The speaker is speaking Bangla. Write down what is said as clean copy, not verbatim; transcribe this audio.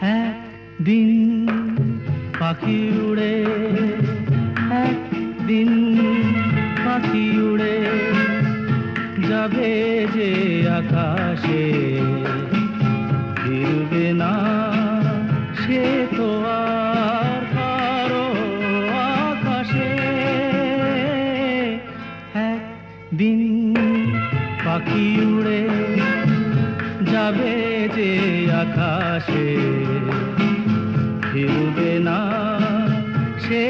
একদিন পাখি উড়ে, একদিন পাখি উড়ে যাবে যে আকাশে, ফিরবে না সে তো আর কারো আকাশে। একদিন পাখি উড়ে যাবে যে আকাশে, ফিরবে না সে